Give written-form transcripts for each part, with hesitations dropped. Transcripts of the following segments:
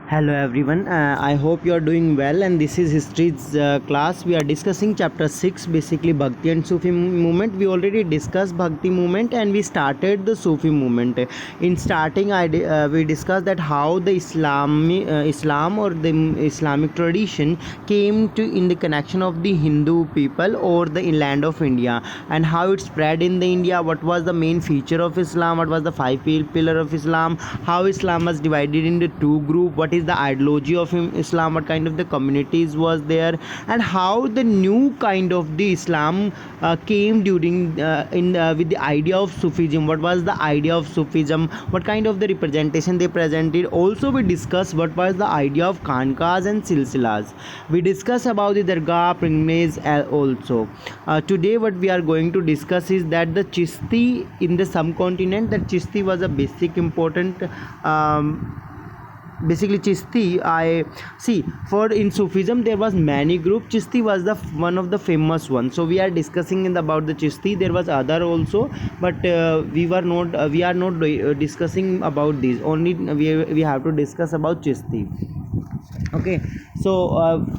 Hello everyone, I hope you are doing well, and this is history's class. We are discussing chapter 6, basically Bhakti and Sufi movement. We already discussed Bhakti movement and we started the Sufi movement. In starting we discussed that how the Islam or the Islamic tradition came to in the connection of the Hindu people or the inland of India, and how it spread in the India, what was the main feature of Islam, what was the five pillar of Islam, how Islam was divided into two group, what is the ideology of Islam, what kind of the communities was there, and how the new kind of the Islam came during with the idea of Sufism. What was the idea of Sufism, what kind of the representation they presented. Also we discuss what was the idea of Khankas and Silsilas. We discuss about the Dargah pilgrimage also. Today what we are going to discuss is that the Chishti in the subcontinent, that Chishti was a basic important basically Chishti. I see, for in Sufism there was many group. Chishti was the one of the famous one, so we are discussing about the Chishti. There was other also, but we are not discussing about these only. We have to discuss about Chishti. Okay, so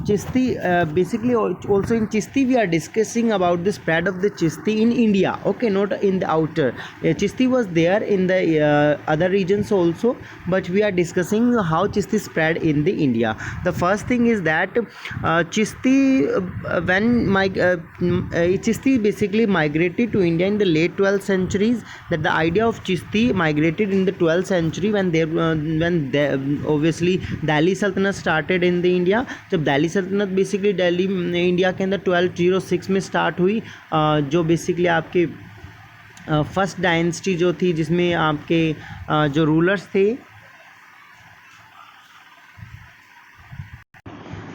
Chishti, basically also in Chishti we are discussing about the spread of the Chishti in India. Okay, not in the outer. Chishti was there in the other regions also, but we are discussing how Chishti spread in the India. The first thing is that Chishti Chishti basically migrated to India in the late 12th centuries. That the idea of Chishti migrated in the 12th century when obviously Delhi Sultanate started in the India. जब दिल्ली सल्तनत basically Delhi India के अंदर 1206 में start हुई, जो basically आपके first dynasty जो थी, जिसमें आपके जो रूलर्स थे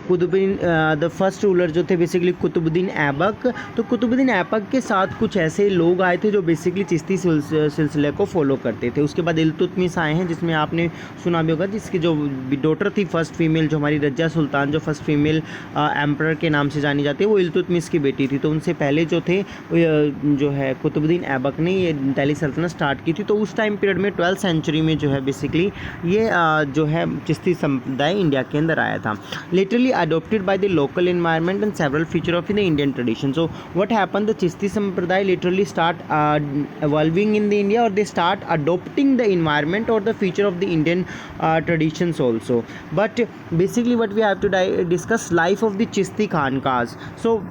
कुतुबुद्दीन, द फर्स्ट रूलर जो थे बेसिकली कुतुबुद्दीन ऐबक. तो कुतुबुद्दीन ऐबक के साथ कुछ ऐसे लोग आए थे जो बेसिकली चिश्ती सिलसिले को फॉलो करते थे. उसके बाद इल्तुतमिश आए हैं, जिसमें आपने सुना भी होगा, जिसकी जो डॉटर थी फर्स्ट फीमेल, जो हमारी रज़िया सुल्तान, जो फर्स्ट फीमेल एम्परर के नाम से जानी जाती है, वो इल्तुतमिश की बेटी थी. तो उनसे पहले जो थे जो है कुतुबुद्दीन ऐबक ने ये दिल्ली सल्तनत स्टार्ट की थी. तो उस टाइम पीरियड में 12th सेंचुरी में जो है बेसिकली ये जो है चिश्ती संप्रदाय इंडिया के अंदर आया था. Literally adopted by the local environment and several features of the Indian tradition. So what happened, the Chishti Sampradaya literally start evolving in the India, or they start adopting the environment or the feature of the Indian traditions also. But basically what we have to discuss life of the Chishti Khankas. So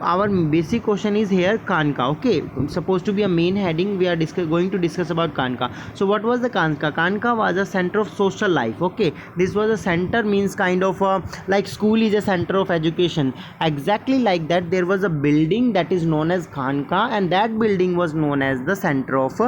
our basic question is here Khanka. Okay, supposed to be a main heading. We are going to discuss about Khanka. So what was the Khanka? Khanka was a center of social life. Okay, this was a center, means kind of like school is a center of education. Exactly like that, there was a building that is known as Khanka, and that building was known as the center of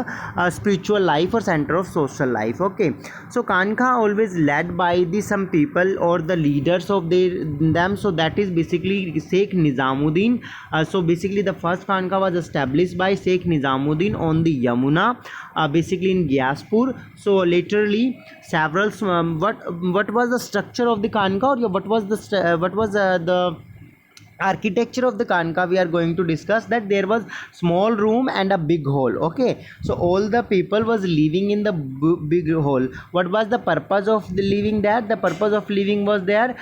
spiritual life or center of social life. Okay, so Khanka always led by the some people or the leaders of them. So that is basically Sheikh Nizamuddin. So basically the first Khanka was established by Sheikh Nizamuddin on the Yamuna, basically in Gyaspur. So literally several what was the structure of the Khanka, or what was the architecture of the Khanka we are going to discuss. That there was small room and a big hall. Okay, so all the people was living in the big hall. What was the purpose of the living there? The purpose of living was there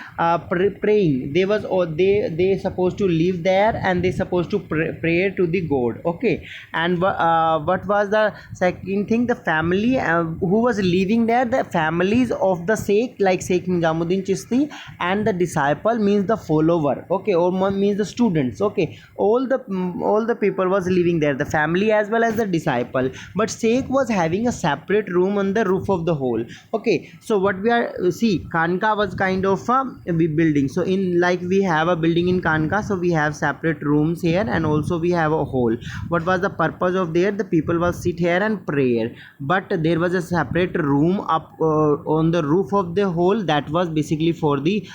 praying. They was they supposed to live there, and they supposed to pray to the god. Okay, and what was the second thing? The family who was living there, the families of the Sheikh, like Sheikh Nizamuddin Chishti, and the disciple means the follower. Okay, or means the students. Okay, all the people was living there, the family as well as the disciple. But Sheikh was having a separate room on the roof of the hall. Okay, so what we are see, Khanka was kind of a building. So in like we have a building in Khanka, so we have separate rooms here, and also we have a hall. What was the purpose of there? The people was sit here and prayer, but there was a separate room up on the roof of the hall that was basically for the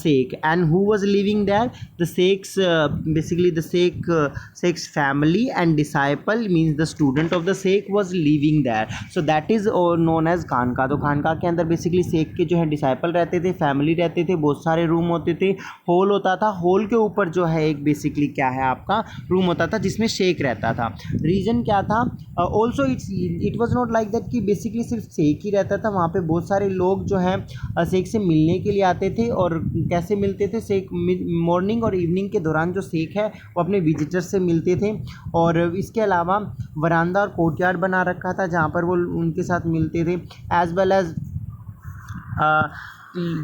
Sheikh. And who was living there? The Sikhs, basically the Sikhs family and disciple means the student of the Sikh was living there, so that is known as खानका। तो खानका के अंदर basically Sheikh के जो है disciple रहते थे, family रहते थे, बहुत सारे रूम होते थे, हॉल होता था, हॉल के ऊपर जो है एक बेसिकली क्या है आपका रूम होता था जिसमें शेख रहता था। रीज़न क्या था, also it was not like that कि बेसिकली सिर्फ शेख ही रहता था, वहाँ पे बहुत सारे लोग जो हैं शेख से मिलने के लिए आते थे। और कैसे मिलते थे, शेख मॉर्निंग और इवनिंग के दौरान जो शेख है वो अपने विजिटर्स से मिलते थे। और इसके अलावा वरांदा और कोर्टयार्ड बना रखा था जहाँ पर वो उनके साथ मिलते थे, एज वेल एज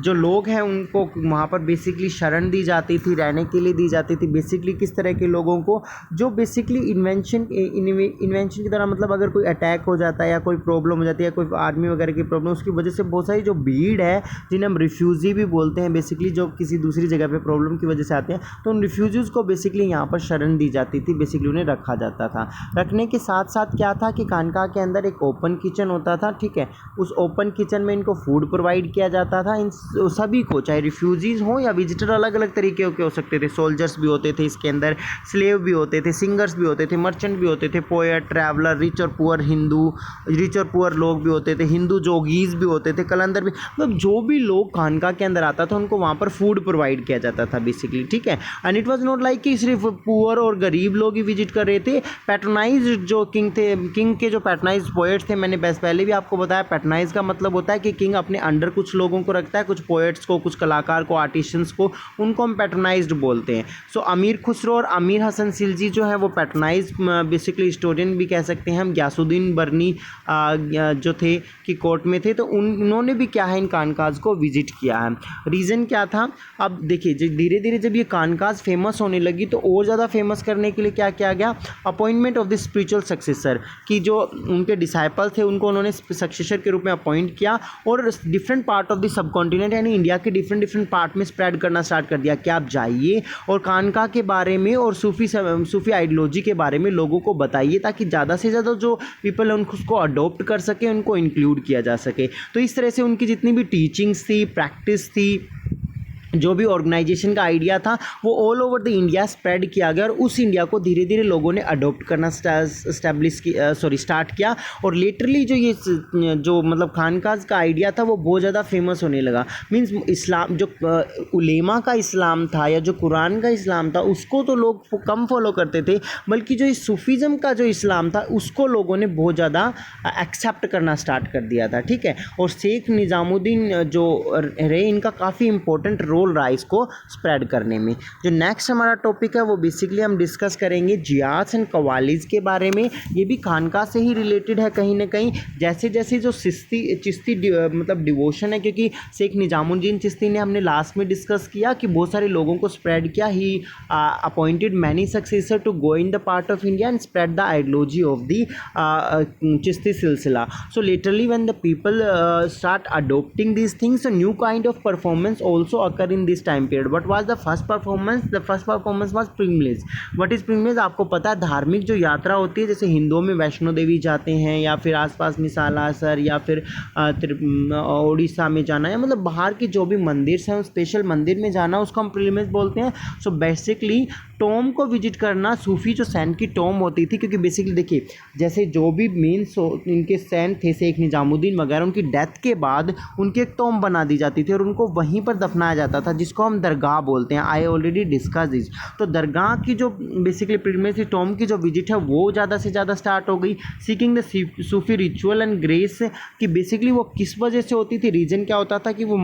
जो लोग हैं उनको वहाँ पर बेसिकली शरण दी जाती थी, रहने के लिए दी जाती थी। बेसिकली किस तरह के लोगों को जो बेसिकली इन्वेंशन की तरह, मतलब अगर कोई अटैक हो जाता है या कोई प्रॉब्लम हो जाती है, कोई आर्मी वगैरह की प्रॉब्लम, उसकी वजह से बहुत सारी जो भीड़ है जिन्हें हम रिफ्यूज़ी भी बोलते हैं, बेसिकली जो किसी दूसरी जगह पे प्रॉब्लम की वजह से आते हैं, तो उन रिफ्यूजीज़ को बेसिकली यहाँ पर शरण दी जाती थी, बेसिकली उन्हें रखा जाता था। रखने के साथ साथ क्या था कि खानका के अंदर एक ओपन किचन होता था, ठीक है, उस ओपन किचन में इनको फूड प्रोवाइड किया जाता था। इन सभी को, चाहे रिफ्यूजीज़ हों या विजिटर, अलग अलग तरीके के हो सकते थे। सोल्जर्स भी होते थे इसके अंदर, स्लेव भी होते थे, सिंगर्स भी होते थे, मर्चेंट भी होते थे, पोएट, ट्रैवलर, रिच और पुअर हिंदू, रिच और पुअर लोग भी होते थे, हिंदू जोगीज़ भी होते थे, कलंदर भी, मतलब जो भी लोग खानका के अंदर आता था उनको वहाँ पर फूड प्रोवाइड किया जाता था बेसिकली, ठीक है। And it was not like कि सिर्फ पुअर और गरीब लोग ही विजिट कर रहे थे। पैट्रोनाइज जो किंग थे, किंग के जो पैट्रोनाइज पोएट्स थे, मैंने पहले भी आपको बताया, पैट्रोनाइज का मतलब होता है कि किंग अपने अंडर कुछ लोगों को रखता है, कुछ पोएट्स को, कुछ कलाकार को, आर्टिशंस को, उनको हम पैट्रोनाइज्ड बोलते हैं। सो अमीर खुसरो और अमीर हसन सिलजी जो है वो पैट्रोनाइज बेसिकली हिस्टोरियन भी कह सकते हैं हम। ग्यासुद्दीन बर्नी जो थे कि कोर्ट में थे, तो उन्होंने भी क्या है इन खानकाज को विजिट किया है। रीज़न क्या था, अब देखिए धीरे धीरे जब ये खानकाज फेमस होने लगी तो और ज़्यादा फेमस करने के लिए क्या किया गया, appointment of the spiritual successor, कि जो उनके डिसाइपल थे उनको उन्होंने सक्सेसर के रूप में अपॉइंट किया और different part of the sub continent यानी इंडिया के डिफरेंट पार्ट में स्प्रेड करना स्टार्ट कर दिया कि आप जाइए और खानका के बारे में और सूफी आइडियोलॉजी के बारे में लोगों को बताइए, ताकि ज़्यादा से ज़्यादा जो पीपल है उसको अडॉप्ट कर सके, उनको इंक्लूड किया जा सके। तो इस तरह से उनकी जितनी भी टीचिंग्स थी, प्रैक्टिस थी, जो भी ऑर्गेनाइजेशन का आइडिया था, वो all over the India spread किया गया और उस इंडिया को धीरे धीरे लोगों ने अडॉप्ट करना स्टार्ट किया। और लेटरली जो मतलब खानकाज का आइडिया था वो बहुत ज़्यादा फेमस होने लगा। मीन्स इस्लाम जो उलेमा का इस्लाम था या जो कुरान का इस्लाम था उसको तो लोग कम फॉलो करते थे, बल्कि जो इस सूफीज़म का जो इस्लाम था उसको लोगों ने बहुत ज़्यादा एक्सेप्ट करना स्टार्ट कर दिया था, ठीक है। और शेख निज़ामुद्दीन जो रहे, इनका काफ़ी इंपॉर्टेंट रोल रहा इसको स्प्रेड करने में। जो नेक्स्ट हमारा टॉपिक है वो बेसिकली हम डिस्कस करेंगे जियास एंड कवालीज के बारे में। ये भी खानका से ही रिलेटेड है कहीं ना कहीं, जैसे जैसे जो चिश्ती मतलब डिवोशन है, क्योंकि शेख निजामुद्दीन चिश्ती ने हमने लास्ट में डिस्कस किया कि बहुत सारे लोगों को स्प्रेड किया। He appointed many successor to go in the part of India and spread the ideology of the Chishti silsila. So literally when the people start adopting these things, a new kind of performance also occur in this time period. What was the first performance? The first performance was pilgrimage. What is pilgrimage? आपको पता है, धार्मिक जो यात्रा होती है, जैसे हिंदुओं में वैष्णो देवी जाते हैं या फिर आसपास मिसालासर या फिर उड़ीसा में जाना, या मतलब बाहर के जो भी मंदिर हैं उस स्पेशल मंदिर में जाना, उसको हम पिलग्रिमेज बोलते हैं। सो बेसिकली टॉम को विजिट करना, सूफी जो सैंट की टॉम होती थी, क्योंकि बेसिकली देखिए जैसे जो भी मेन इनके सैंट थे शेख निजामुद्दीन वगैरह, उनकी डेथ के बाद उनकी एक टॉम बना दी जाती थी और उनको वहीं पर दफनाया जाता था, जिसको हम दरगाह बोलते हैं। I already discuss this. तो दरगाह की जो बेसिकली पिलग्रिमेज थी, टॉम की जो विजिट है वो ज़्यादा से ज़्यादा स्टार्ट हो गई। Seeking the Sufi ritual and grace, कि बेसिकली वो किस वजह से होती थी, रीज़न क्या होता था कि वो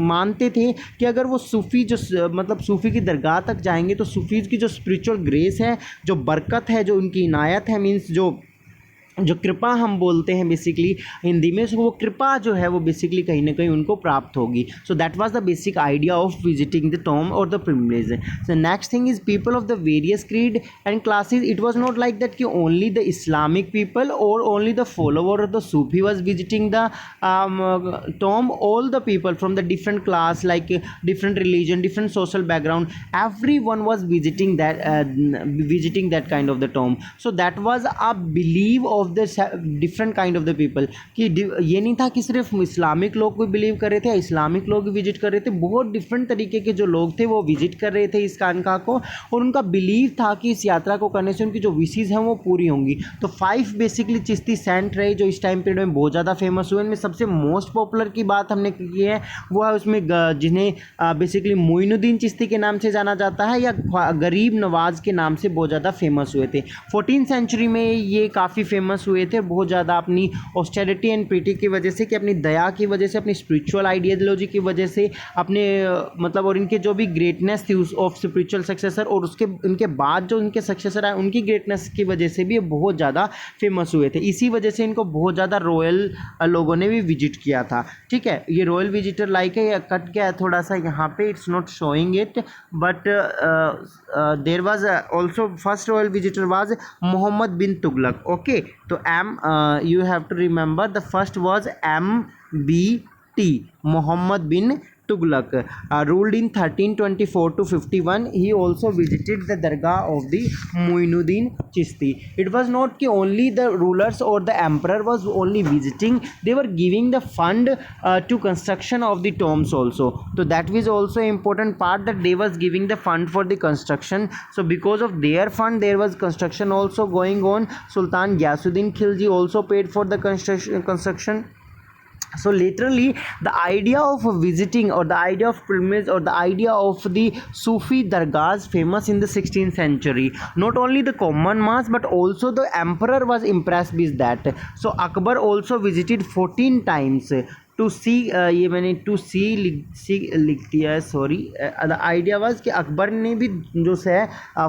मानते थे कि अगर वो सूफ़ी जो मतलब सूफ़ी की दरगाह तक जाएंगे तो सूफीज़ की जो स्पिरिचुअल ग्रेस है, जो बरकत है, जो उनकी इनायत है, मीन्स जो कृपा हम बोलते हैं बेसिकली हिंदी में, वो कृपा जो है वो बेसिकली कहीं ना कहीं उनको प्राप्त होगी। So that was the basic idea of visiting the tomb और the pilgrimage. So next thing is people of the various creed and classes. It was not like that कि ओनली द इस्लामिक पीपल और only the follower of the Sufi was visiting the tomb. All the people from the different class, like different religion, different social background, everyone was visiting that kind of the tomb. So that was a belief of of the different kind of the people, कि ये नहीं था कि सिर्फ Islamic लोग को believe कर रहे थे या इस्लामिक लोग विजिट कर रहे थे, बहुत डिफरेंट तरीके के जो लोग थे वो विजिट कर रहे थे इस खानका को, और उनका बिलीव था कि इस यात्रा को करने से उनकी जो विशेज़ हैं वो पूरी होंगी। तो 5 बेसिकली चिश्ती सेंट रहे जो इस टाइम पीरियड में बहुत ज़्यादा फेमस हुए। इनमें सबसे मोस्ट पॉपुलर की बात हमने की है वो है उसमें जिन्हें बेसिकली मोइनुद्दीन चिश्ती के नाम से जाना जाता है या गरीब नवाज के नाम से बहुत ज़्यादा फेमस हुए थे। 14th सेंचुरी में ये काफ़ी फेमस हुए थे बहुत ज़्यादा अपनी ऑस्टेरिटी एंड पिटी की वजह से, कि अपनी दया की वजह से, अपनी स्पिरिचुअल आइडियोलॉजी की वजह से, अपने मतलब और इनके जो भी ग्रेटनेस थी उस ऑफ स्पिरिचुअल सक्सेसर, और उसके इनके बाद जो इनके सक्सेसर आए उनकी ग्रेटनेस की वजह से भी ये बहुत ज़्यादा फेमस हुए थे। इसी वजह से इनको बहुत ज़्यादा रॉयल लोगों ने भी विजिट किया था। ठीक है, ये रॉयल विजिटर लाइक है, ये कट गया है थोड़ा सा यहाँ पे, it's not showing it, but there was also first royal visitor was Mohammad bin Tughlaq. Okay, तो you have to remember the first was MBT, Mohammad bin Tughlaq, ruled in 1324 to 51. He also visited the Dargah of the Muinuddin Chishti. It was not कि only the rulers or the emperor was only visiting, they were giving the fund to construction of the tombs also. So that was also important part, that they was giving the fund for the construction. So because of their fund there was construction also going on. Sultan Ghiyasuddin Khilji also paid for the construction. So literally the idea of visiting or the idea of pilgrimage or the idea of the Sufi dargahs famous in the 16th century. Not only the common mass but also the emperor was impressed with that. So Akbar also visited 14 times to सी, ये मैंने to सी लिख दिया है, sorry. The idea was कि अकबर ने भी जो है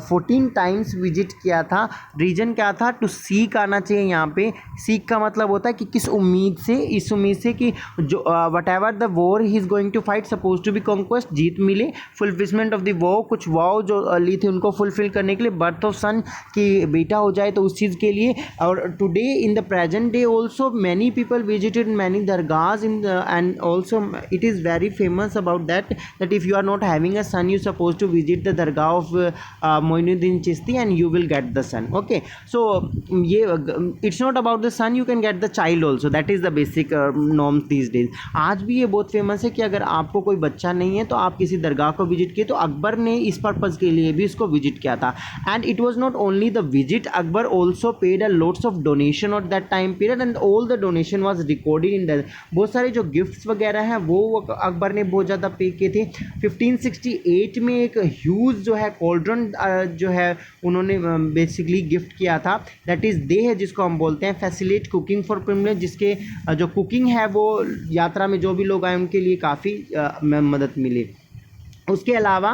14 टाइम्स विजिट किया था। रीजन क्या था? टू सीक आना चाहिए यहाँ पे। सीक का मतलब होता है कि किस उम्मीद से, इस उम्मीद से कि जो whatever the war he is going to fight suppose to be conquest, जीत मिले, फुलफिलमेंट ऑफ द वॉर, कुछ वाव जो ली थी उनको फुलफिल करने के लिए, बर्थ ऑफ सन की बेटा हो जाए तो उस चीज़ के लिए। और today in the present day also many people visited many दरगाहs in and also it is very famous about that if you are not having a son you supposed to visit the dargah of Moinuddin Chishti and you will get the son. Okay, so ये it's not about the son, you can get the child also, that is the basic norm these days. आज भी ये बहुत famous है कि अगर आपको कोई बच्चा नहीं है तो आप किसी दरगाह को विजिट किए, तो अकबर ने इस पर्पज़ के लिए भी इसको विजिट किया था। And it was not only the visit, Akbar also paid a lots of donation at that time period and all the donation was recorded in that. बहुत सारे जो गिफ्ट्स वगैरह हैं वो अकबर ने बहुत ज़्यादा पे किए थे। 1568 में एक ह्यूज जो है कॉल्ड्रन जो है उन्होंने बेसिकली गिफ्ट किया था, दैट इज़ दे है जिसको हम बोलते हैं फैसिलिटेट कुकिंग फॉर पिलग्रिम्स, जिसके जो कुकिंग है वो यात्रा में जो भी लोग आए उनके लिए काफ़ी मदद मिली। उसके अलावा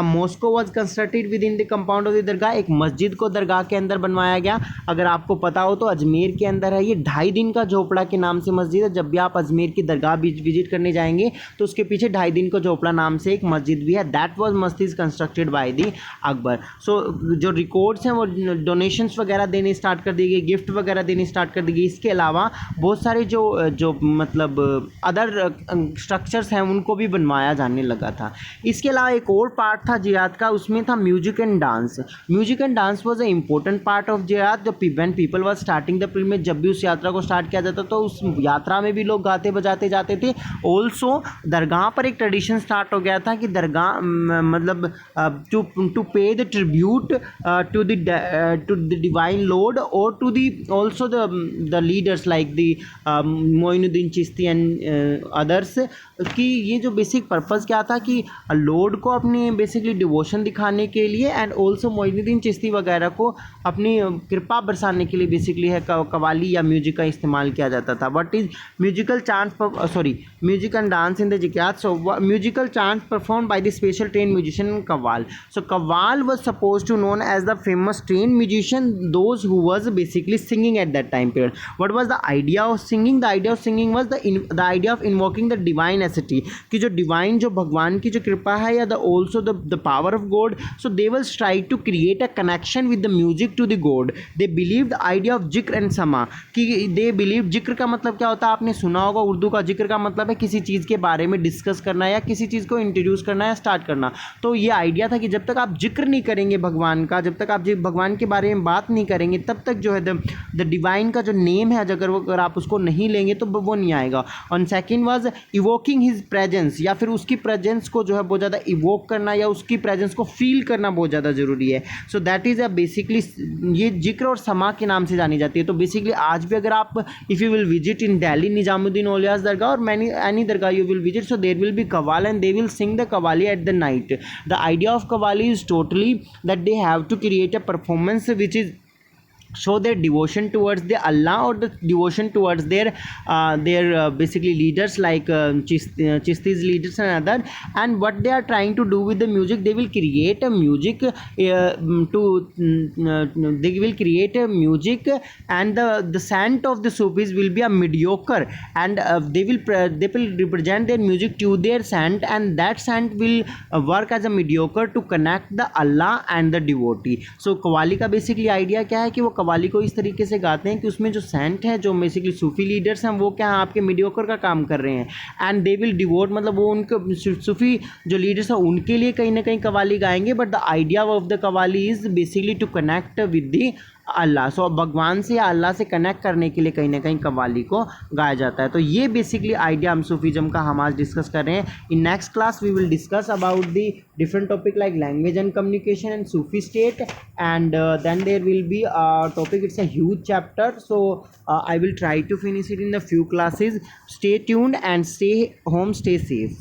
mosque was constructed within the compound of the dargah, एक मस्जिद को दरगाह के अंदर बनवाया गया। अगर आपको पता हो तो अजमेर के अंदर है ये 2.5 दिन का झोपड़ा के नाम से मस्जिद है। जब भी आप अजमेर की दरगाह विजिट करने जाएंगे तो उसके पीछे 2.5 दिन का झोपड़ा नाम से एक मस्जिद भी है। दैट वाज मस्जिद कंस्ट्रक्टेड बाय द अकबर। सो जो रिकॉर्ड्स हैं वो डोनेशंस वगैरह देने स्टार्ट कर दी गई, गिफ्ट वगैरह देने स्टार्ट कर दी गई। इसके अलावा बहुत सारे जो मतलब अदर स्ट्रक्चर्स हैं उनको भी बनवाया जाने लगा था। इसके अलावा एक और पार्ट था जियाद का, उसमें था music and dance. Music and dance was a important part of जियाद। जब when people was starting the pilgrimage, जब भी उस यात्रा को स्टार्ट किया जाता तो उस यात्रा में भी लोग गाते बजाते जाते थे। ऑल्सो दरगाह पर एक ट्रेडिशन स्टार्ट हो गया था कि दरगाह मतलब to pay the tribute to the divine lord और to the also the leaders like the Moinuddin Chishti and others, कि ये जो बेसिक पर्पज़ क्या था कि लॉर्ड को अपनी बेसिकली डिवोशन दिखाने के लिए एंड ऑल्सो मोइनुद्दीन चिश्ती वगैरह को अपनी कृपा बरसाने के लिए बेसिकली है कवाली या म्यूजिक का इस्तेमाल किया जाता था। What is musical music and dance in the जियाद? So musical chant perform by the special train musician qawwal. So qawwal was suppose to known as the famous train musician those who was basically singing at that time period. What was the idea of singing? The idea of singing was the idea of invoking the divine एसिटी, कि जो divine जो भगवान की जो कृपा है या the also the power of God, so they will try to create a connection with the music to the God. They believe the idea of जिक्र एंड समा, कि दे बिलीव, जिक्र का मतलब क्या होता है आपने सुना होगा, उर्दू का जिक्र का मतलब है किसी चीज़ के बारे में डिस्कस करना या किसी चीज़ को इंट्रोड्यूस करना या स्टार्ट करना। तो ये आइडिया था कि जब तक आप जिक्र नहीं करेंगे भगवान का, जब तक आप भगवान के बारे में बात नहीं करेंगे, तब तक जो है द डिवाइन का जो नेम है अगर आप उसको नहीं लेंगे तो वो नहीं आएगा। और second was evoking his presence, या फिर उसकी प्रेजेंस को जो है बहुत ज़्यादा इवोक करना या उसकी प्रेजेंस को फील करना बहुत ज़्यादा ज़रूरी है। So that is a basically, ये जिक्र और समा के नाम से जानी जाती है। तो बेसिकली आज भी अगर आप if you will visit in Delhi Nizamuddin Auliya's dargah और many any dargah you will visit, so there will be qawwal and they will sing the qawwali at the night. The idea of qawwali is totally that they have to create a performance which is show their devotion towards the Allah or the devotion towards their basically leaders like Chishti's leaders and other. And what they are trying to do with the music, they will create a music they will create a music, and the scent of the Sufis will be a mediocre, and they will represent their music to their scent, and that scent will work as a mediocre to connect the Allah and the devotee. So qawwali का basically idea क्या है कि वो कव्वाली को इस तरीके से गाते हैं कि उसमें जो सेंट है, जो बेसिकली सूफी लीडर्स हैं, वो क्या है आपके मीडियोकर का काम कर रहे हैं, एंड दे विल डिवोट, मतलब वो उनके सूफी जो लीडर्स हैं उनके लिए कहीं ना कहीं कव्वाली गाएंगे। But the idea of the qawwali is basically to connect with the Allah. So भगवान से या अल्लाह से कनेक्ट करने के लिए कहीं ना कहीं कव्वाली को गाया जाता है। तो ये बेसिकली आइडिया हम सूफीज़म का हम आज डिस्कस कर रहे हैं। In next class we will discuss about the different topic like language and communication and Sufi state, and then there will be a topic, it's a huge chapter, so I will try to finish it in a few classes. Stay tuned and stay home, stay safe.